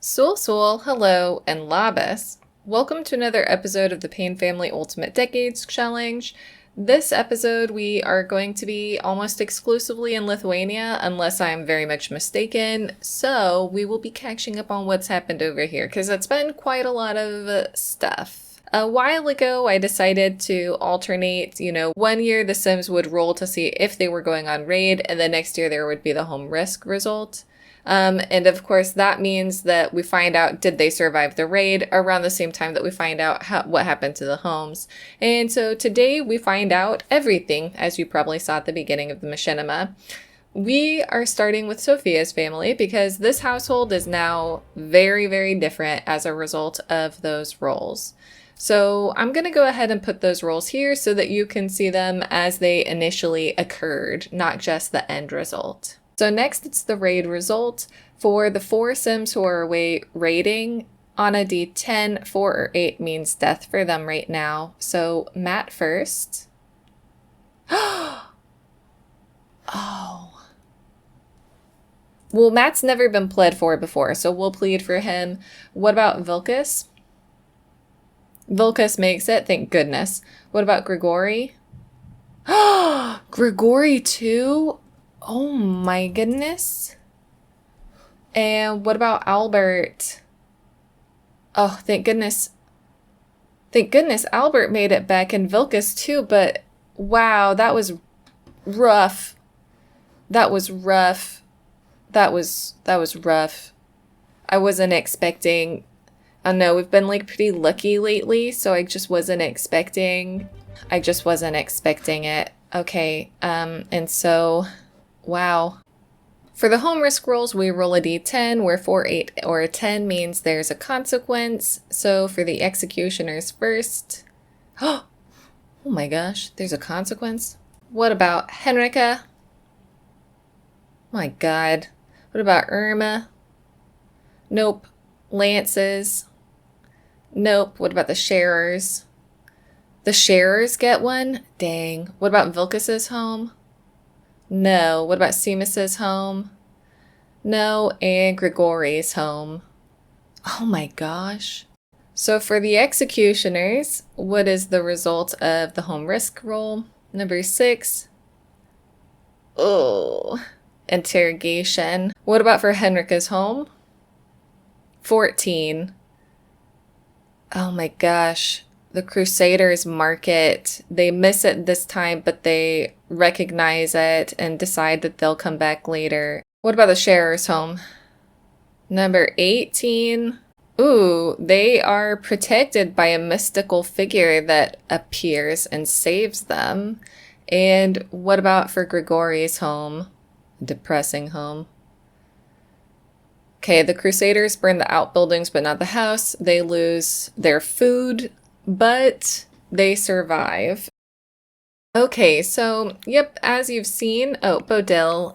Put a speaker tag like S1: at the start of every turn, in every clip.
S1: Sul, hello, and labas. Welcome to another episode of the Payne Family Ultimate Decades Challenge. This episode we are going to be almost exclusively in Lithuania, unless I'm very much mistaken, so we will be catching up on what's happened over here, because it's been quite a lot of stuff. A while ago, I decided to alternate, 1 year the Sims would roll to see if they were going on raid, and the next year there would be the home risk result. And of course, that means that we find out, did they survive the raid, around the same time that we find out what happened to the homes. And so today we find out everything, as you probably saw at the beginning of the machinima. We are starting with Sofija's family because this household is now very, very different as a result of those roles. So I'm going to go ahead and put those roles here so that you can see them as they initially occurred, not just the end result. So next, it's the raid result. For the 4 Sims who are raiding, on a D10, 4 or 8 means death for them right now. So Matt first. Oh. Well, Matt's never been pled for before, so we'll plead for him. What about Vilkas? Vilkas makes it, thank goodness. What about Grigori? Grigori too? Oh my goodness. And what about Albert? Oh, thank goodness. Thank goodness Albert made it back, and Vilkas too, but wow, that was rough. That was rough. That was rough. I wasn't expecting. I know we've been like pretty lucky lately, so I just wasn't expecting it. Okay, and so wow. For the home risk rolls, we roll a d10, where 4, 8, or a 10 means there's a consequence. So for the executioners first. Oh my gosh, there's a consequence? What about Henrika? My god. What about Irma? Nope. Lances? Nope. What about the sharers? The sharers get one? Dang. What about Vilkas's home? No. What about Simas's home? No. And Grigori's home. Oh my gosh. So for the executioners, what is the result of the home risk roll? Number 6. Oh. Interrogation. What about for Henrika's home? 14. Oh my gosh. The Crusaders mark it. They miss it this time, but they recognize it and decide that they'll come back later. What about the sharer's home? Number 18. Ooh, they are protected by a mystical figure that appears and saves them. And what about for Grigori's home? Depressing home. Okay, the Crusaders burn the outbuildings but not the house. They lose their food, but they survive. Okay, so, yep, as you've seen... Oh, Bodil.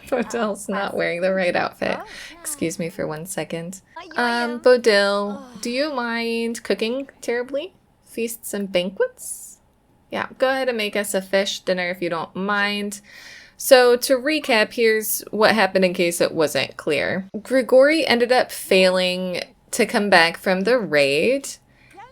S1: Bodil's not wearing the right outfit. Excuse me for 1 second. Bodil, do you mind cooking terribly? Feasts and banquets? Yeah, go ahead and make us a fish dinner if you don't mind. So to recap, here's what happened in case it wasn't clear. Grigori ended up failing to come back from the raid.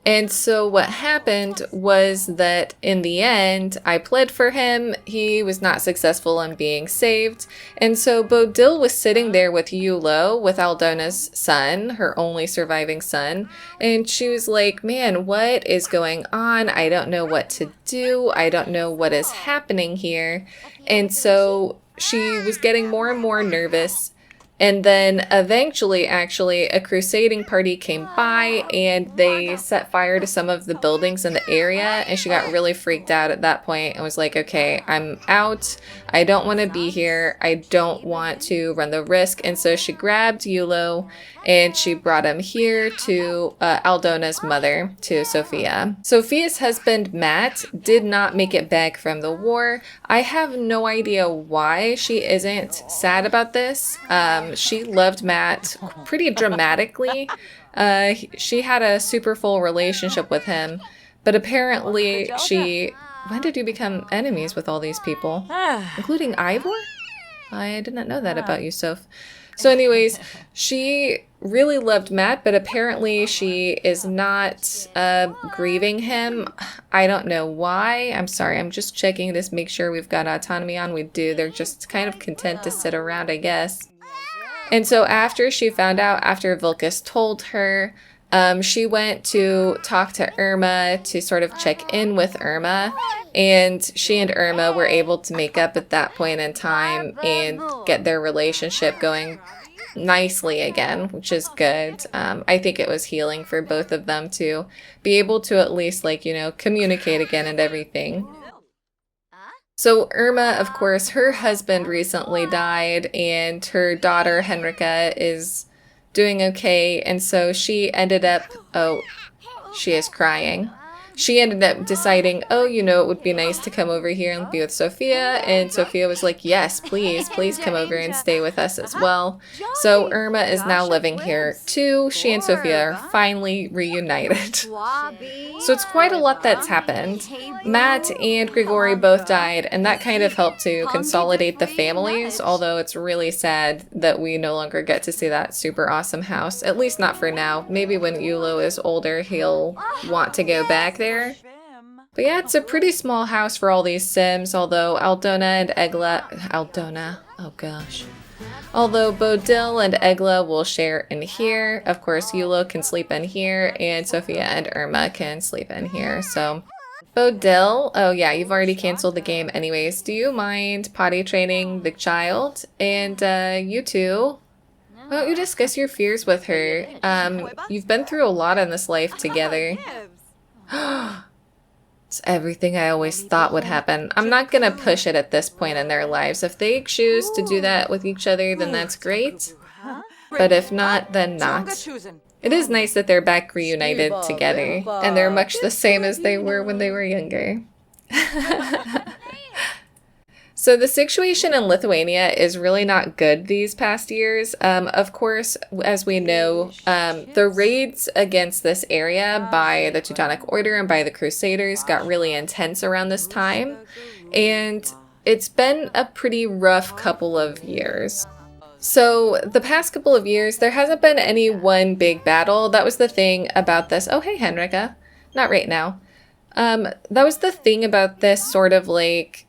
S1: And so what happened was that in the end, I pled for him. He was not successful in being saved. And so Bodil was sitting there with Yulo, with Aldona's son, her only surviving son. And she was like, man, what is going on? I don't know what to do. I don't know what is happening here. And so she was getting more and more nervous. And then eventually, actually, a crusading party came by and they set fire to some of the buildings in the area. And she got really freaked out at that point and was like, okay, I'm out. I don't want to be here. I don't want to run the risk. And so she grabbed Yulo and she brought him here to Aldona's mother, to Sofija. Sofia's husband, Matt, did not make it back from the war. I have no idea why she isn't sad about this. She loved Matt pretty dramatically. She had a super full relationship with him, but apparently she... When did you become enemies with all these people? Including Ivor? I did not know that about you, Soph. So anyways, she really loved Matt, but apparently she is not grieving him. I don't know why. I'm sorry. I'm just checking this, make sure we've got autonomy on. We do. They're just kind of content to sit around, I guess. And so after she found out, after Vilcus told her, she went to talk to Irma to sort of check in with Irma, and she and Irma were able to make up at that point in time and get their relationship going nicely again, which is good. I think it was healing for both of them to be able to at least, like, you know, communicate again and everything. So Irma, of course, her husband recently died, and her daughter Henrika is doing okay, and so she ended up, oh, she is crying. She ended up deciding, oh, you know, it would be nice to come over here and be with Sofija, and Sofija was like, yes, please come over and stay with us as well. So Irma is now living here too. She and Sofija are finally reunited. So it's quite a lot that's happened. Matt and Grigori both died, and that kind of helped to consolidate the families, although it's really sad that we no longer get to see that super awesome house, at least not for now. Maybe when Yulo is older, he'll want to go back there. But yeah, it's a pretty small house for all these Sims, although Aldona Bodil and Egla will share in here. Of course, Yulo can sleep in here, and Sofija and Irma can sleep in here. So, Bodil, oh yeah, you've already canceled the game anyways. Do you mind potty training the child? And you two, why don't you discuss your fears with her? You've been through a lot in this life together. It's everything I always thought would happen. I'm not gonna push it at this point in their lives. If they choose to do that with each other, then that's great. But if not, then not. It is nice that they're back reunited together, and they're much the same as they were when they were younger. So the situation in Lithuania is really not good these past years. Of course, as we know, the raids against this area by the Teutonic Order and by the Crusaders got really intense around this time. And it's been a pretty rough couple of years. So the past couple of years, there hasn't been any one big battle. That was the thing about this. Oh, hey, Henrika. Not right now. That was the thing about this sort of like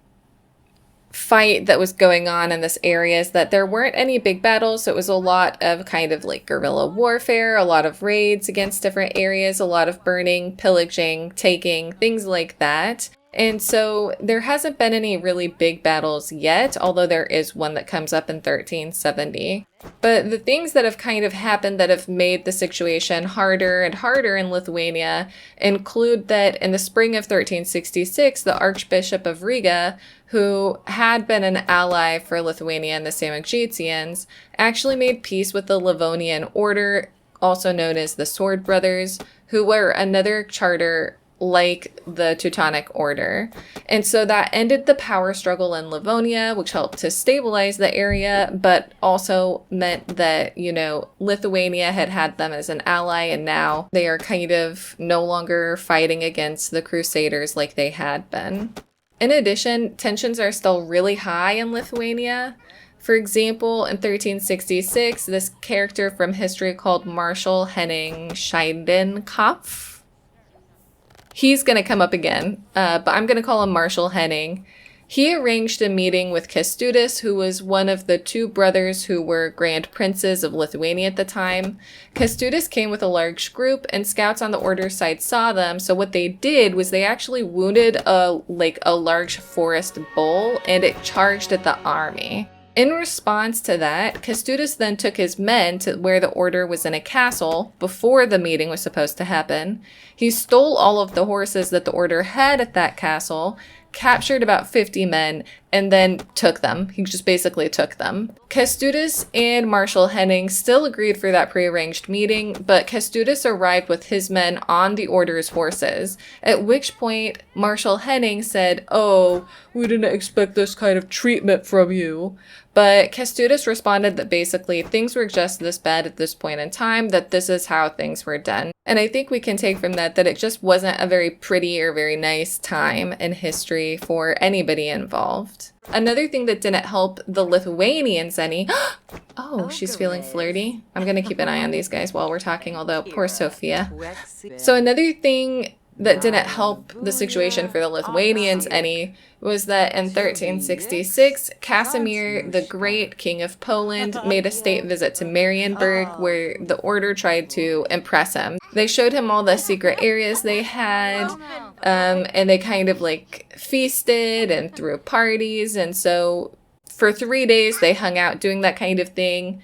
S1: fight that was going on in this area, is that there weren't any big battles. So it was a lot of kind of like guerrilla warfare, a lot of raids against different areas, a lot of burning, pillaging, taking, things like that. And so there hasn't been any really big battles yet, although there is one that comes up in 1370. But the things that have kind of happened that have made the situation harder and harder in Lithuania include that in the spring of 1366, the Archbishop of Riga, who had been an ally for Lithuania and the Samogitians, actually made peace with the Livonian Order, also known as the Sword Brothers, who were another charter like the Teutonic Order. And so that ended the power struggle in Livonia, which helped to stabilize the area, but also meant that, you know, Lithuania had had them as an ally, and now they are kind of no longer fighting against the Crusaders like they had been. In addition, tensions are still really high in Lithuania. For example, in 1366, this character from history called Marshal Henning Scheidenkopf, he's going to come up again, but I'm going to call him Marshal Henning. He arranged a meeting with Kęstutis, who was one of the two brothers who were Grand Princes of Lithuania at the time. Kęstutis came with a large group, and scouts on the Order side saw them, so what they did was they actually wounded a large forest bull, and it charged at the army. In response to that, Kęstutis then took his men to where the Order was in a castle before the meeting was supposed to happen. He stole all of the horses that the Order had at that castle, captured about 50 men, and then took them. He just basically took them. Kęstutis and Marshal Henning still agreed for that prearranged meeting, but Kęstutis arrived with his men on the Order's horses, at which point Marshal Henning said, "Oh, we didn't expect this kind of treatment from you." But Kęstutis responded that basically things were just this bad at this point in time, that this is how things were done. And I think we can take from that that it just wasn't a very pretty or very nice time in history for anybody involved. left. Another thing that didn't help the Lithuanians any. Oh, she's feeling flirty. I'm going to keep an eye on these guys while we're talking, although poor Sofija. So another thing that didn't help the situation for the Lithuanians any was that in 1366, Casimir the Great, King of Poland, made a state visit to Marienburg where the order tried to impress him. They showed him all the secret areas they had, and they kind of like feasted and threw parties, and so for 3 days they hung out doing that kind of thing,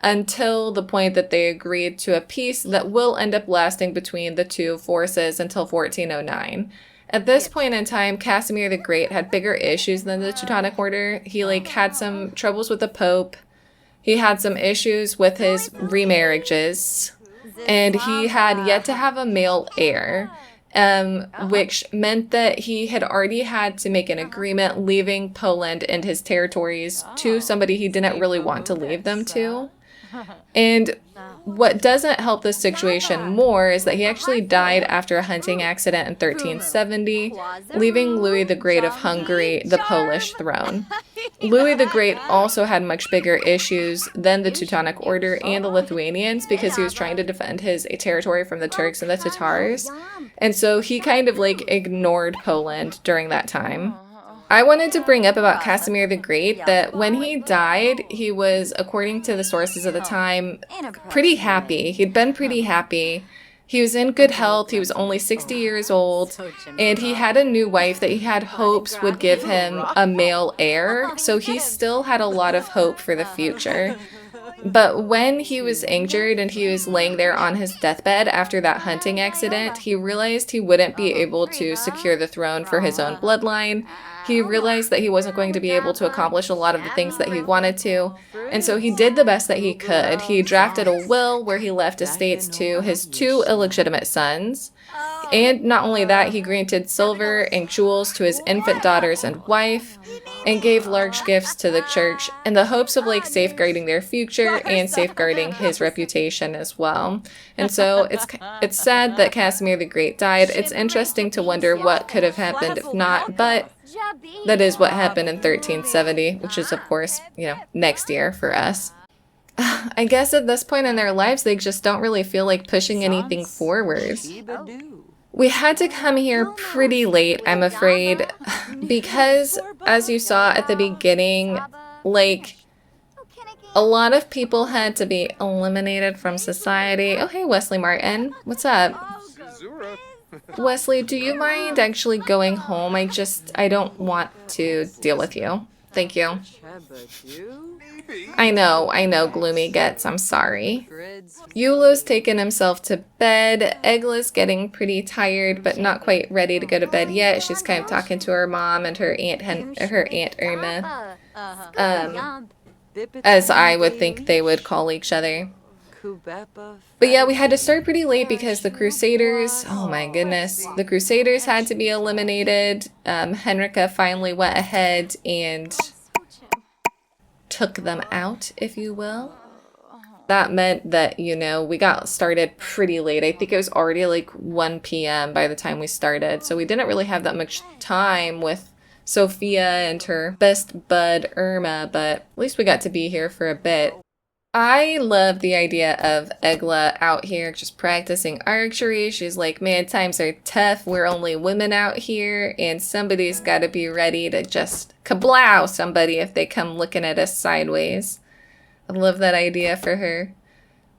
S1: until the point that they agreed to a peace that will end up lasting between the two forces until 1409. At this point in time, Casimir the Great had bigger issues than the Teutonic Order. He had some troubles with the Pope. He had some issues with his remarriages, and he had yet to have a male heir. Which meant that he had already had to make an agreement leaving Poland and his territories to somebody he didn't really want to leave them to. And what doesn't help this situation more is that he actually died after a hunting accident in 1370, leaving Louis the Great of Hungary the Polish throne. Louis the Great also had much bigger issues than the Teutonic Order and the Lithuanians because he was trying to defend his territory from the Turks and the Tatars. And so he kind of ignored Poland during that time. I wanted to bring up about Casimir the Great that when he died, he was, according to the sources of the time, pretty happy. He'd been pretty happy. He was in good health. He was only 60 years old, and he had a new wife that he had hopes would give him a male heir. So he still had a lot of hope for the future. But when he was injured and he was laying there on his deathbed after that hunting accident, he realized he wouldn't be able to secure the throne for his own bloodline. He realized that he wasn't going to be able to accomplish a lot of the things that he wanted to, and so he did the best that he could. He drafted a will where he left estates to his 2 illegitimate sons, and not only that, he granted silver and jewels to his infant daughters and wife, and gave large gifts to the church in the hopes of safeguarding their future and safeguarding his reputation as well. And so it's sad that Casimir the Great died. It's interesting to wonder what could have happened if not, but that is what happened in 1370, which is, of course, next year for us. I guess at this point in their lives, they just don't really feel like pushing anything forward. We had to come here pretty late, I'm afraid, because, as you saw at the beginning, a lot of people had to be eliminated from society. Oh, hey, Wesley Martin. What's up? Wesley, do you mind actually going home? I don't want to deal with you. Thank you. I know, Gloomy Gets, I'm sorry. Yulo's taken himself to bed. Egla's getting pretty tired, but not quite ready to go to bed yet. She's kind of talking to her mom and her Aunt Irma. As I would think they would call each other. But yeah, we had to start pretty late because the Crusaders, oh my goodness, the Crusaders had to be eliminated. Henrika finally went ahead and took them out, if you will. That meant that, we got started pretty late. I think it was already 1 p.m. by the time we started. So we didn't really have that much time with Sofija and her best bud, Irma, but at least we got to be here for a bit. I love the idea of Egla out here just practicing archery. She's like, man, times are tough. We're only women out here, and somebody's got to be ready to just kablow somebody if they come looking at us sideways. I love that idea for her.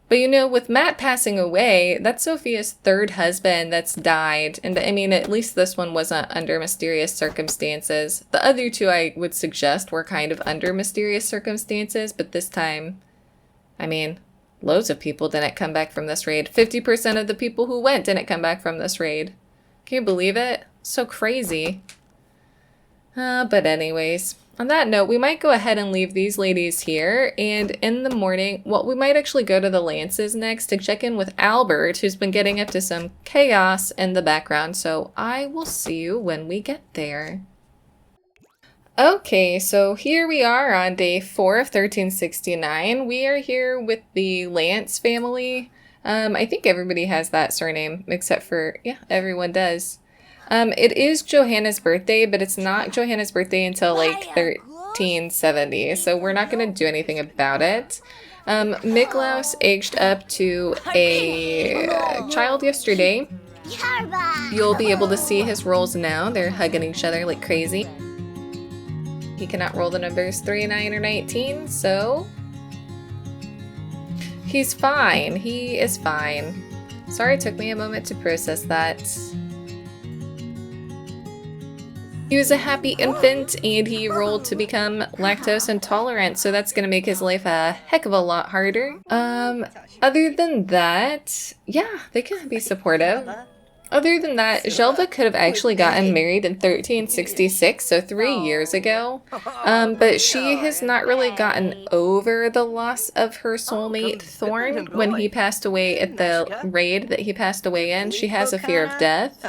S1: But with Matt passing away, that's Sofia's 3rd husband that's died. And I mean, at least this one wasn't under mysterious circumstances. The other 2 I would suggest were kind of under mysterious circumstances, but this time, I mean, loads of people didn't come back from this raid. 50% of the people who went didn't come back from this raid. Can you believe it? So crazy. But anyways, on that note, we might go ahead and leave these ladies here. And in the morning, we might actually go to the Lances next to check in with Albert, who's been getting up to some chaos in the background. So I will see you when we get there. Okay, so here we are on day 4 of 1369. We are here with the Lance family. I think everybody has that surname, except for, yeah, everyone does. It is Johanna's birthday, but it's not Johanna's birthday until like 1370, so we're not going to do anything about it. Miklaus aged up to a child yesterday. You'll be able to see his rolls now. They're hugging each other like crazy. He cannot roll the numbers 3, 9, or 19, so he's fine. He is fine. Sorry it took me a moment to process that. He was a happy infant, and he rolled to become lactose intolerant, so that's gonna make his life a heck of a lot harder. Other than that, yeah, they can be supportive. Other than that, Jelva could have actually gotten married in 1366, so 3 years ago. But she has not really gotten over the loss of her soulmate, Thorn, when he passed away at the raid that he passed away in. She has a fear of death.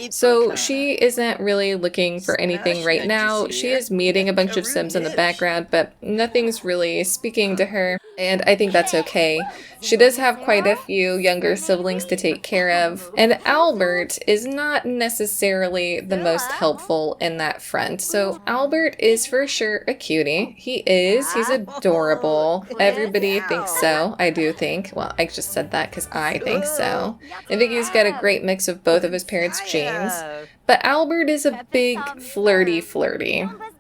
S1: So she isn't really looking for anything right now. She is meeting a bunch of Sims in the background, but nothing's really speaking to her, and I think that's okay. She does have quite a few younger siblings to take care of, and Albert is not necessarily the most helpful in that front. So Albert is for sure a cutie. He is. He's adorable. Everybody thinks so. I do think. Well, I just said that because I think so. I think he's got a great mix of both of his parents' genes. But Albert is a big flirty.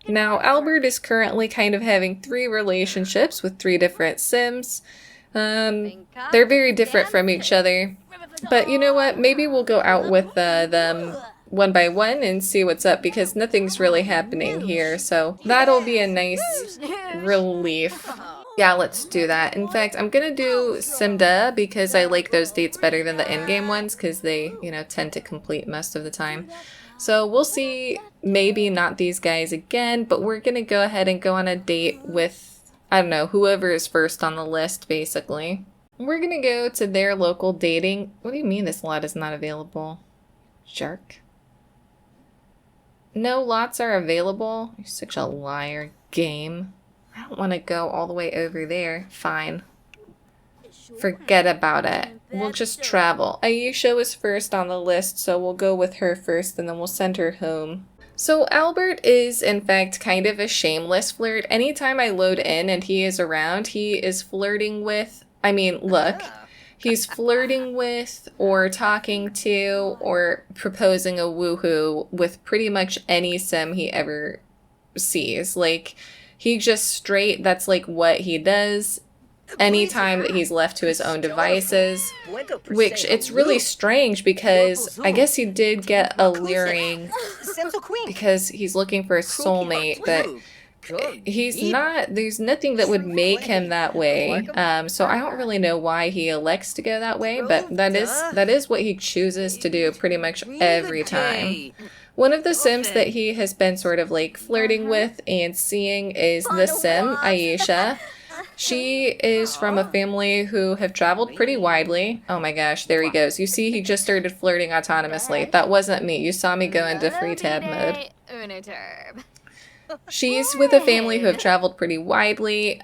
S1: Now, Albert is currently kind of having 3 relationships with 3 different Sims. They're very different from each other. But you know what? Maybe we'll go out with them one by one and see what's up, because nothing's really happening here. So that'll be a nice relief. Yeah, let's do that. In fact, I'm gonna do Simda because I like those dates better than the in-game ones, because they, you know, tend to complete most of the time. So we'll see, maybe not these guys again, but we're gonna go ahead and go on a date with, I don't know, whoever is first on the list, basically. We're gonna go to their local dating. What do you mean this lot is not available? Jerk. No lots are available? You're such a liar, game. I don't want to go all the way over there. Fine. Forget about it. We'll just travel. Aisha was first on the list, so we'll go with her first and then we'll send her home. So Albert is in fact kind of a shameless flirt. Anytime I load in and he is around, he is flirting with, I mean, look, he's flirting with or talking to or proposing a woohoo with pretty much any sim he ever sees. Like, he just straight, that's like what he does anytime that he's left to his own devices, which it's really strange because I guess he did get alluring because he's looking for a soulmate, but he's not, there's nothing that would make him that way. So I don't really know why he elects to go that way, but that is what he chooses to do pretty much every time. One of the Sims that he has been sort of like flirting with and seeing is the Sim, Aisha. She is from a family who have traveled pretty widely. Oh my gosh, there he goes. You see, he just started flirting autonomously. That wasn't me. You saw me go into free tab mode. She's with a family who have traveled pretty widely.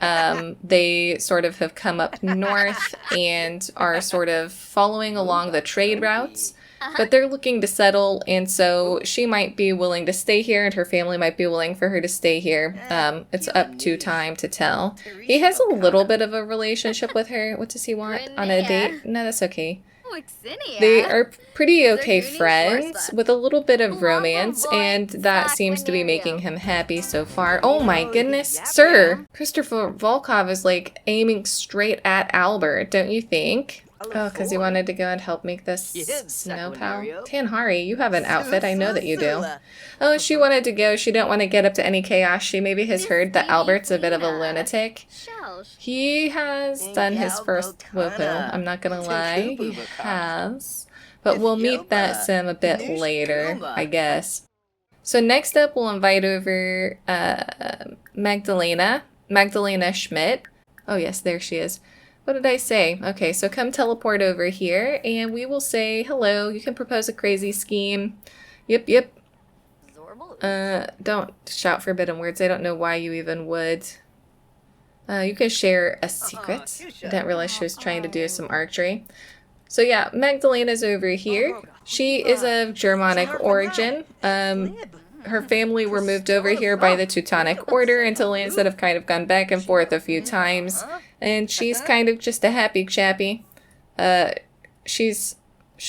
S1: They sort of have come up north and are sort of following along the trade routes. But they're looking to settle, and so she might be willing to stay here, and her family might be willing for her to stay here. It's up to time to tell. He has a little bit of a relationship with her. What does he want on a date? No, that's okay. They are pretty okay friends with a little bit of romance, and that seems to be making him happy so far. Oh my goodness, sir! Christopher Volkov is like aiming straight at Albert, don't you think? Oh, because he wanted to go and help make this snow pal. Tanhari, you have an outfit. I know that you do. Oh, she wanted to go. She don't want to get up to any chaos. She maybe has heard that Albert's a bit of a lunatic. He has done his first woohoo. I'm not gonna lie. He has. But we'll meet that sim a bit later, I guess. So next up, we'll invite over Magdalena Schmidt. Oh yes, there she is. What did I say? Okay, so come teleport over here, and we will say hello. You can propose a crazy scheme. Yep. Don't shout forbidden words. I don't know why you even would. You can share a secret. I didn't realize she was trying to do some archery. So yeah, Magdalena's over here. She is of Germanic origin. Her family were moved over here by the Teutonic Order into lands that have kind of gone back and forth a few times. And she's kind of just a happy chappy. She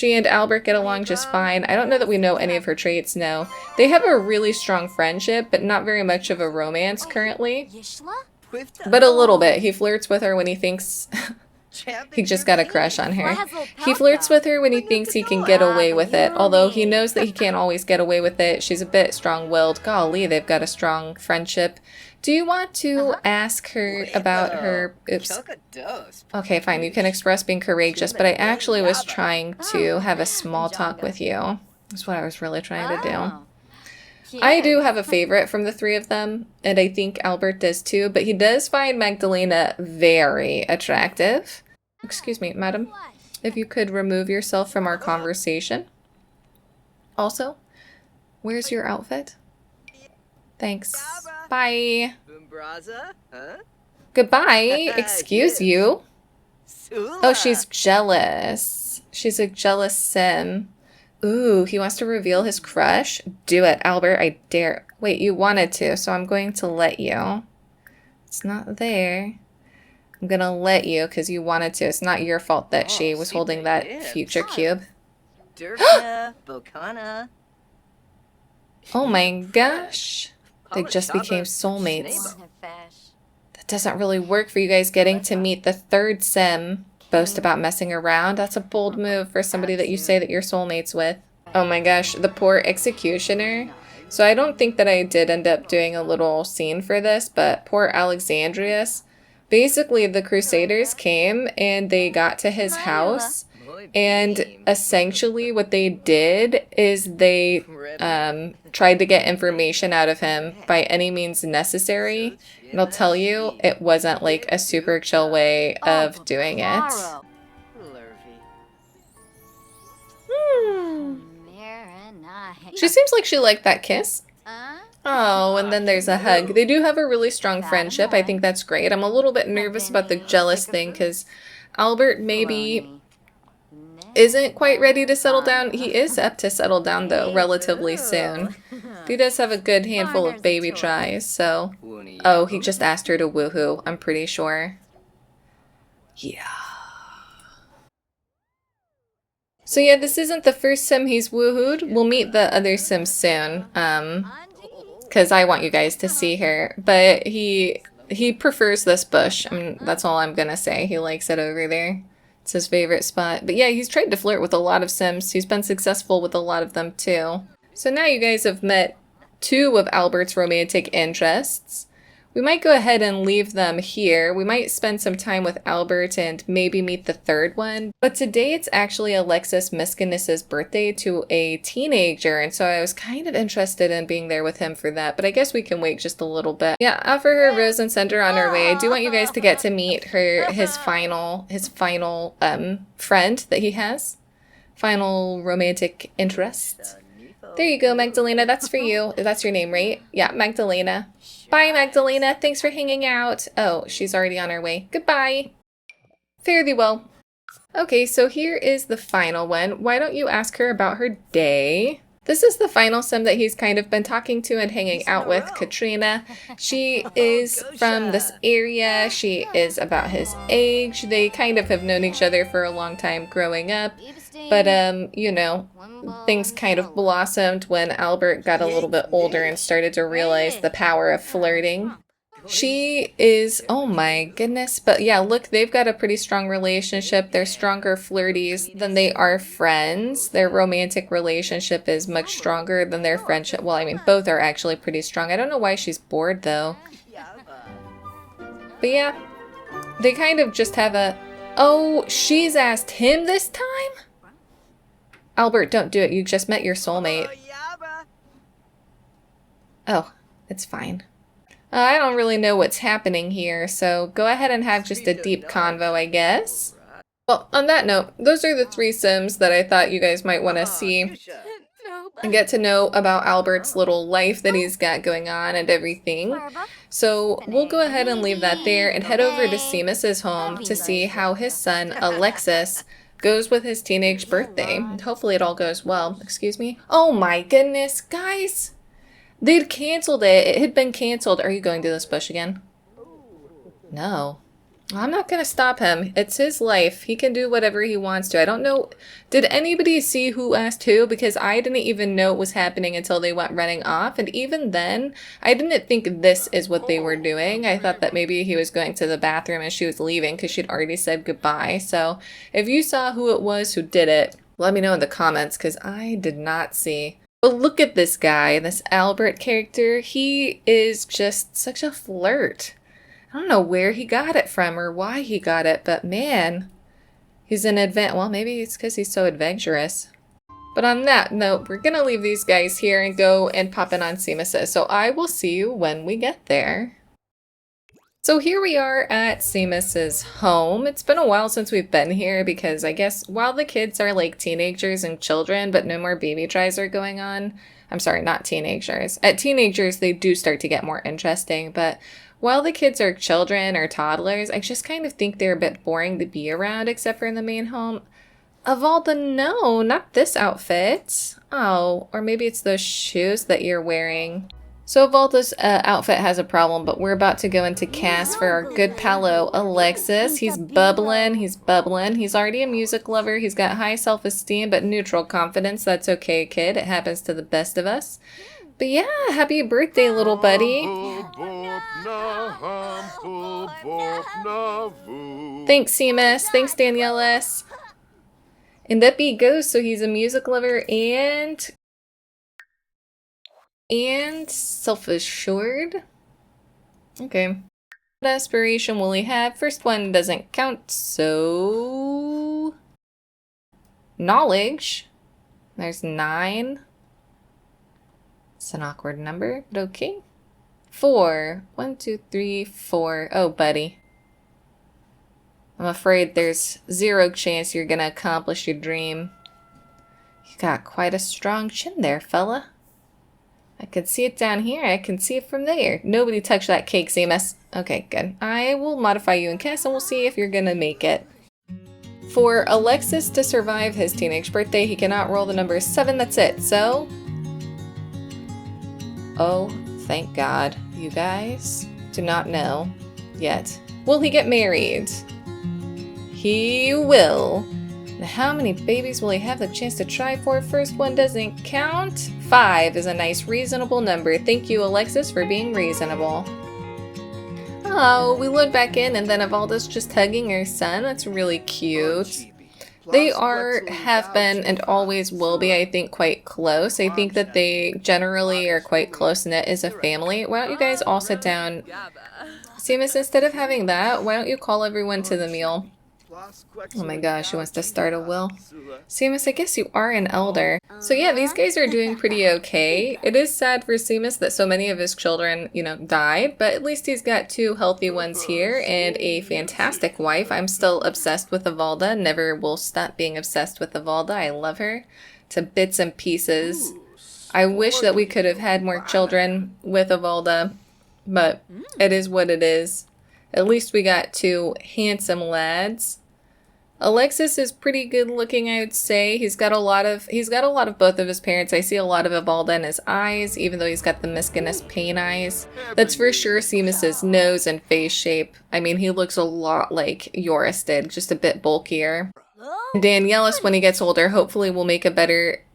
S1: and Albert get along just fine. I don't know that we know any of her traits, no. They have a really strong friendship, but not very much of a romance currently. But a little bit. He flirts with her when he thinks he just got a crush on her. He flirts with her when he thinks he can get away with it, although he knows that he can't always get away with it. She's a bit strong-willed. Golly, they've got a strong friendship. Do you want to ask her about her... Oops. Okay, fine. You can express being courageous, but I actually was trying to have a small talk with you. That's what I was really trying to do. I do have a favorite from the three of them, and I think Albert does too, but he does find Magdalena very attractive. Excuse me, madam. If you could remove yourself from our conversation. Also, where's your outfit? Thanks. Bye. Goodbye. Excuse you. Oh, she's jealous. She's a jealous sim. Ooh, he wants to reveal his crush? Do it, Albert. I dare. Wait, you wanted to, so I'm going to let you. It's not there. I'm going to let you because you wanted to. It's not your fault that she was holding that future cube. Oh my gosh. They just became soulmates. That doesn't really work for you guys getting to meet the third sim. Boast about messing around. That's a bold move for somebody that you say that you're soulmates with. Oh my gosh, the poor executioner. So I don't think that I did end up doing a little scene for this, but poor Alexandrius. Basically, the Crusaders came and they got to his house, and essentially what they did is they tried to get information out of him by any means necessary. And I'll tell you, it wasn't like a super chill way of doing it. She seems like she liked that kiss. Oh, and then there's a hug. They do have a really strong friendship. I think that's great. I'm a little bit nervous about the jealous thing because Albert maybe isn't quite ready to settle down. He is up to settle down, though, relatively soon. He does have a good handful of baby tries, so... Oh, he just asked her to woohoo, I'm pretty sure. Yeah. So yeah, this isn't the first sim he's woohooed. We'll meet the other sim soon, because I want you guys to see her. But he prefers this bush. I mean, that's all I'm gonna say. He likes it over there. It's his favorite spot. But yeah, he's tried to flirt with a lot of sims. He's been successful with a lot of them too. So now you guys have met two of Albert's romantic interests. We might go ahead and leave them here. We might spend some time with Albert and maybe meet the third one. But today it's actually Alexis Miskinnis's birthday to a teenager, and so I was kind of interested in being there with him for that, but I guess we can wait just a little bit. Yeah, offer her a rose and send her on her way. I do want you guys to get to meet his final friend that he has. Final romantic interest. There you go, Magdalena. That's for you. That's your name, right? Yeah, Magdalena. Bye, Magdalena. Thanks for hanging out. Oh, she's already on her way. Goodbye. Fare thee well. Okay, so here is the final one. Why don't you ask her about her day? This is the final sim that he's kind of been talking to and hanging out with, Katrina. She is from this area. She is about his age. They kind of have known each other for a long time growing up. But, you know, things kind of blossomed when Albert got a little bit older and started to realize the power of flirting. She is, oh my goodness, but yeah, look, they've got a pretty strong relationship. They're stronger flirties than they are friends. Their romantic relationship is much stronger than their friendship. Well, I mean, both are actually pretty strong. I don't know why she's bored, though. But yeah, they kind of just have a... Oh, she's asked him this time? Albert, don't do it. You just met your soulmate. Oh, it's fine. I don't really know what's happening here, so go ahead and have just a deep convo, I guess. Well, on that note, those are the three sims that I thought you guys might want to see and get to know about Albert's little life that he's got going on and everything. So we'll go ahead and leave that there and head over to Simas's home to see how his son, Alexis, goes with his teenage birthday. Hopefully it all goes well. Excuse me? Oh my goodness, guys! They'd canceled it. It had been canceled. Are you going to this bush again? No. I'm not going to stop him. It's his life. He can do whatever he wants to. I don't know. Did anybody see who asked who? Because I didn't even know it was happening until they went running off. And even then, I didn't think this is what they were doing. I thought that maybe he was going to the bathroom and she was leaving because she'd already said goodbye. So if you saw who it was who did it, let me know in the comments because I did not see. But look at this guy, this Albert character. He is just such a flirt. I don't know where he got it from or why he got it, but man, he's an well, maybe it's because he's so adventurous. But on that note, we're going to leave these guys here and go and pop in on Simas'. So I will see you when we get there. So here we are at Simas' home. It's been a while since we've been here because I guess while the kids are like teenagers and children, but no more baby tries are going on. I'm sorry, not teenagers. At teenagers, they do start to get more interesting, but while the kids are children or toddlers, I just kind of think they're a bit boring to be around, except for in the main home. Avalda, no, not this outfit. Oh, or maybe it's those shoes that you're wearing. So Avalda's outfit has a problem, but we're about to go into cast for our good palo, Alexis. He's bubbling, he's bubbling. He's already a music lover. He's got high self-esteem, but neutral confidence. That's okay, kid. It happens to the best of us. But yeah, happy birthday, little buddy. Thanks, Simas. Thanks, Danielis. And up he goes. So he's a music lover and self-assured. Okay. What aspiration will he have? First one doesn't count, so knowledge. There's 9. It's an awkward number, but okay. 4. 1, 2, 3, 4. Oh, buddy. I'm afraid there's 0 chance you're gonna accomplish your dream. You got quite a strong chin there, fella. I can see it down here. I can see it from there. Nobody touched that cake, Simas. Okay, good. I will modify you in cast and we'll see if you're gonna make it. For Alexis to survive his teenage birthday, he cannot roll the number 7. That's it. So... oh, thank God. You guys do not know yet. Will he get married? He will. Now, how many babies will he have the chance to try for? First one doesn't count. 5 is a nice reasonable number. Thank you, Alexis, for being reasonable. Oh, we load back in and then Avalda's just hugging her son. That's really cute. They have been, and always will be, I think, quite close. I think that they generally are quite close-knit as a family. Why don't you guys all sit down? Simas, instead of having that, why don't you call everyone to the meal? Oh my gosh, she wants to start a will. Simas, I guess you are an elder. So yeah, these guys are doing pretty okay. It is sad for Simas that so many of his children, you know, died, but at least he's got 2 healthy ones here and a fantastic wife. I'm still obsessed with Avalda. Never will stop being obsessed with Avalda. I love her to bits and pieces. I wish that we could have had more children with Avalda, but it is what it is. At least we got 2 handsome lads. Alexis is pretty good looking, I would say. He's got a lot of both of his parents. I see a lot of Avalda in his eyes, even though he's got the mischievous pain eyes. That's for sure Simas' nose and face shape. I mean, he looks a lot like Yoris did, just a bit bulkier. Danielis, when he gets older, hopefully will make a better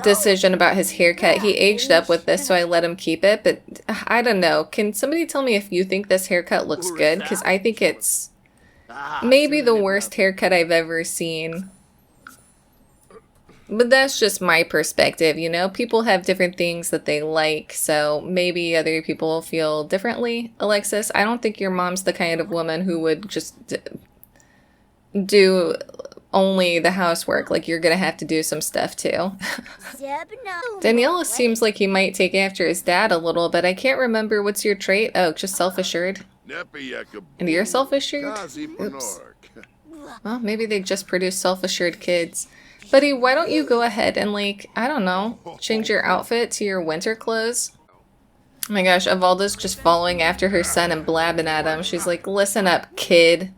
S1: decision about his haircut. He aged up with this, so I let him keep it, but I don't know. Can somebody tell me if you think this haircut looks good? Because I think it's maybe the worst haircut I've ever seen. But that's just my perspective, you know? People have different things that they like, so maybe other people feel differently. Alexis, I don't think your mom's the kind of woman who would just do only the housework. Like, you're gonna have to do some stuff too. Daniela seems like he might take after his dad a little, but I can't remember. What's your trait? Oh, just self-assured. And you're self-assured? Oops. Well, maybe they just produce self-assured kids. Buddy, why don't you go ahead and, like, I don't know, change your outfit to your winter clothes? Oh my gosh, Avalda's just following after her son and blabbing at him. She's like, listen up, kid.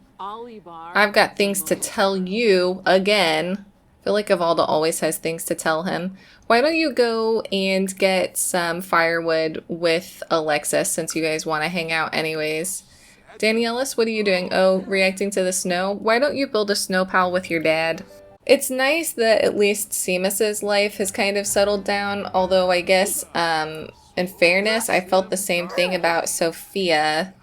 S1: I've got things to tell you again. I feel like Evalda always has things to tell him. Why don't you go and get some firewood with Alexis since you guys want to hang out anyways. Danielis, what are you doing? Oh, reacting to the snow? Why don't you build a snow pile with your dad? It's nice that at least Simas's life has kind of settled down, although I guess, in fairness, I felt the same thing about Sofija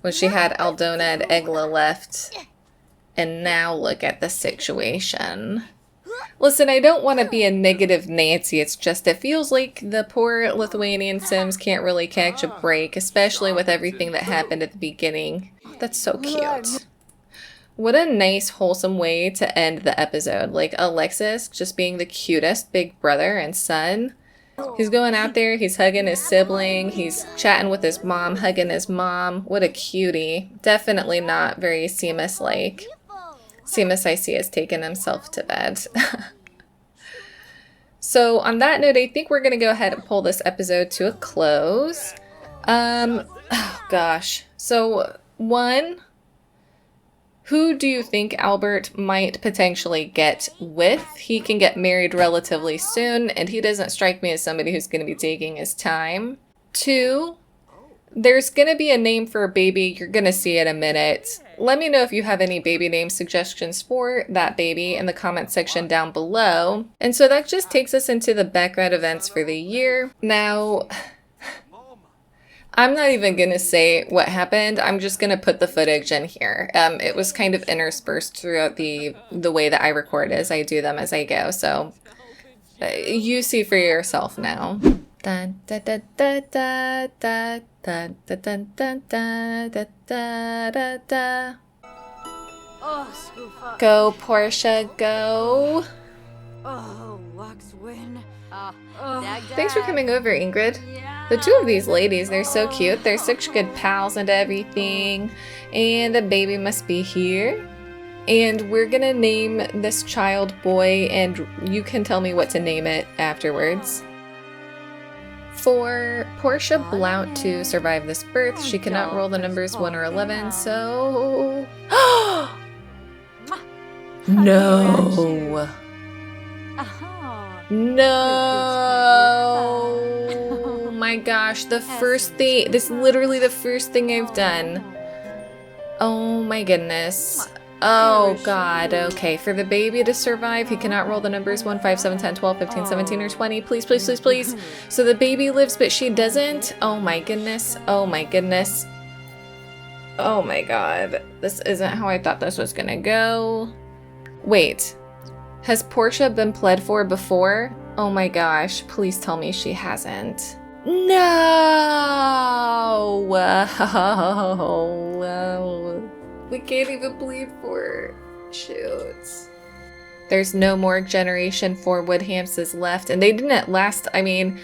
S1: when she had Aldona and Egla left. And now look at the situation. Listen, I don't want to be a negative Nancy, it's just it feels like the poor Lithuanian Sims can't really catch a break, especially with everything that happened at the beginning. Oh, that's so cute. What a nice, wholesome way to end the episode. Like, Alexis just being the cutest big brother and son. He's going out there, he's hugging his sibling, he's chatting with his mom, hugging his mom. What a cutie. Definitely not very Simas-like. Simas, I see, has taken himself to bed. So on that note, I think we're going to go ahead and pull this episode to a close. Oh gosh. So, one, who do you think Albert might potentially get with? He can get married relatively soon, and he doesn't strike me as somebody who's going to be taking his time. Two, there's going to be a name for a baby. You're going to see in a minute. Let me know if you have any baby name suggestions for that baby in the comment section down below. And so that just takes us into the background events for the year. Now, I'm not even going to say what happened. I'm just going to put the footage in here. It was kind of interspersed throughout the way that I record as I do them as I go. So you see for yourself now. Dun, da, da, da, da, da, da, da, da, da, da, da, da, da. Go, Portia, go. Thanks for coming over, Ingrid. The two of these ladies, they're so cute. They're such good pals and everything. And the baby must be here. And we're gonna name this child boy, and you can tell me what to name it afterwards. For Portia Blount to survive this birth, she cannot roll the numbers 1 or 11, so... No! No! My gosh, the first thing... This is literally the first thing I've done. Oh my goodness. Oh god, okay. For the baby to survive, he cannot roll the numbers 1, 5, 7, 10, 12, 15, 17, or 20. Please, please, please, please. So the baby lives, but she doesn't? Oh my goodness. Oh my goodness. Oh my god. This isn't how I thought this was gonna go. Wait. Has Portia been pled for before? Oh my gosh. Please tell me she hasn't. No! We can't even bleed for her. Shoot. There's no more Generation 4 Woodhamses left, and they didn't last. I mean,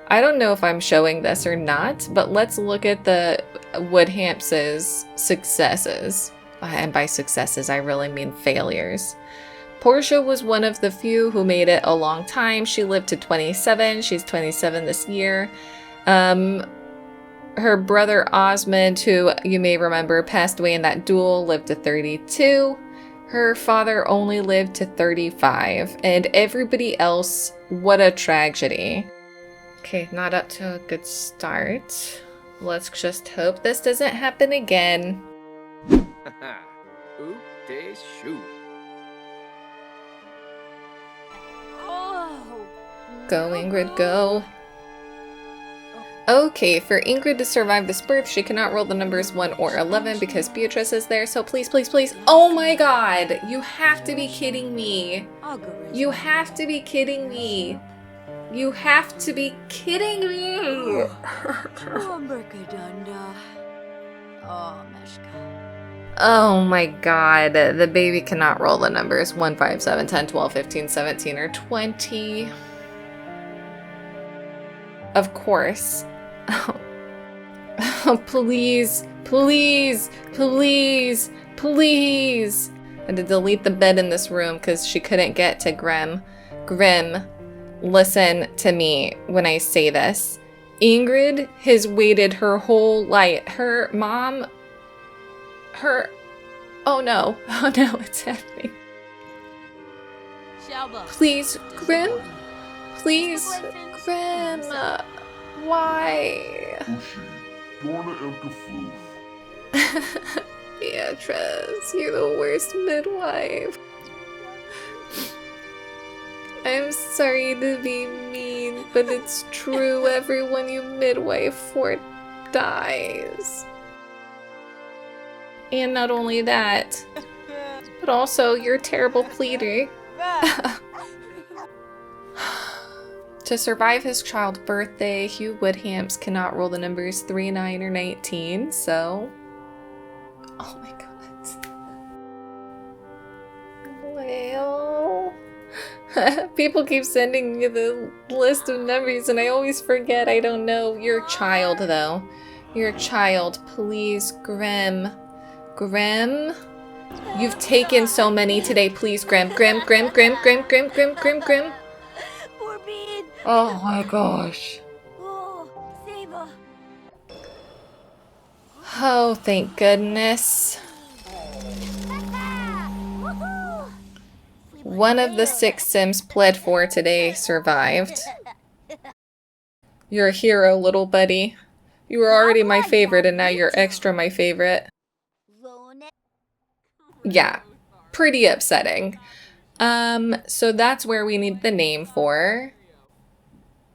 S1: I don't know if I'm showing this or not, but let's look at the Woodhamses' successes. And by successes, I really mean failures. Portia was one of the few who made it a long time. She lived to 27. She's 27 this year. Her brother Osmond, who you may remember passed away in that duel, lived to 32. Her father only lived to 35. And everybody else, what a tragedy. Okay, not up to a good start. Let's just hope this doesn't happen again. Go, Ingrid, go. Okay, for Ingrid to survive this birth, she cannot roll the numbers 1 or 11 because Beatrice is there, so please, please, please. Oh my god! You have to be kidding me. You have to be kidding me. You have to be kidding me. Oh my god, the baby cannot roll the numbers 1, 5, 7, 10, 12, 15, 17, or 20. Of course. Oh, please, please, please, please. I had to delete the bed in this room because she couldn't get to Grim. Grim, listen to me when I say this. Ingrid has waited her whole life. Her mom, Oh no. Oh no, it's happening. Please, Grim? Please, Grim. Why? Beatrice, you're the worst midwife. I'm sorry to be mean, but it's true. Everyone you midwife for dies. And not only that, but also you're a terrible pleader. To survive his child's birthday, Hugh Woodhams cannot roll the numbers 3, 9, or 19, so... Oh my god. Well... People keep sending me the list of numbers and I always forget. I don't know. You're a child, though. You're a child. Please, Grim. Grim? You've taken so many today. Please, Grim. Grim. Oh my gosh. Oh, thank goodness. One of the 6 Sims pled for today survived. You're a hero, little buddy. You were already my favorite and now you're extra my favorite. Yeah, pretty upsetting. So that's where we need the name for.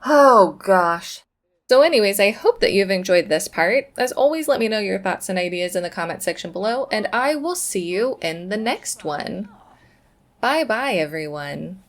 S1: Oh gosh. So anyways, I hope that you've enjoyed this part. As always, let me know your thoughts and ideas in the comment section below, and I will see you in the next one. Bye-bye, everyone.